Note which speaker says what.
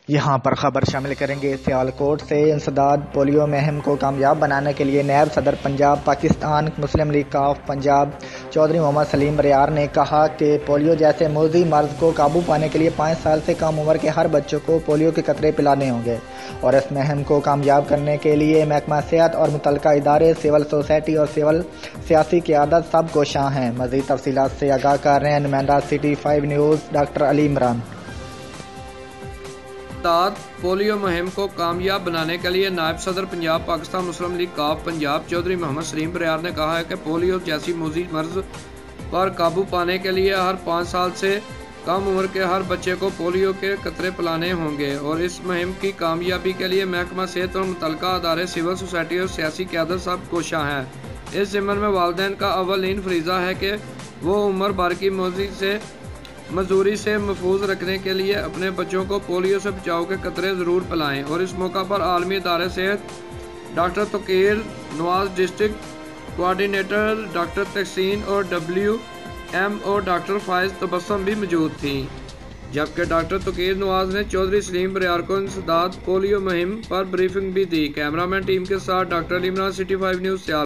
Speaker 1: یہاں پر خبر شامل کریں گے۔ سیالکوٹ سے انسداد پولیو مہم کو کامیاب بنانے کے لیے نائب صدر پنجاب پاکستان مسلم لیگ کاف پنجاب چودھری محمد سلیم بریار نے کہا کہ پولیو جیسے موذی مرض کو قابو پانے کے لیے 5 سال سے کم عمر کے ہر بچوں کو پولیو کے قطرے پلانے ہوں گے اور اس مہم کو کامیاب کرنے کے لیے محکمہ صحت اور متعلقہ ادارے، سول سوسائٹی اور سیاسی قیادت سب کوشاں ہیں۔ مزید تفصیلات سے آگاہ کر رہے ہیں نمائندہ city 5 news doctor Ali Imran.
Speaker 2: Polio مہم کو کامیاب بنانے کے لیے نائب صدر پنجاب پاکستان مسلم لیگ کاف پنجاب چودھری محمد سلیم بریار نے کہا ہے کہ پولیو جیسی موذی مرض پر قابو پانے کے لیے ہر 5 سال سے کم عمر کے ہر بچے کو پولیو کے قطرے پلانے ہوں گے اور اس مہم کی کامیابی کے لیے محکمہ صحت اور متعلقہ ادارے، سول سوسائٹی اور سیاسی قیادت سب کوشاں ہیں۔ اس ضمن میں والدین کا اولین فریضہ ہے کہ وہ عمر بھر کی معذوری سے محفوظ رکھنے کے لیے اپنے بچوں کو پولیو سے بچاؤ کے قطرے ضرور پلائیں اور اس موقع پر عالمی ادارے صحت ڈاکٹر توقیر نواز، ڈسٹرکٹ کوآرڈینیٹر ڈاکٹر تحسین اور WMO ڈاکٹر فائز تبسم بھی موجود تھیں، جبکہ ڈاکٹر توقیر نواز نے چودھری سلیم بریار کو انسداد پولیو مہم پر بریفنگ بھی دی۔ کیمرہ مین ٹیم کے ساتھ doctor Ali Imran, city 5 news سیال۔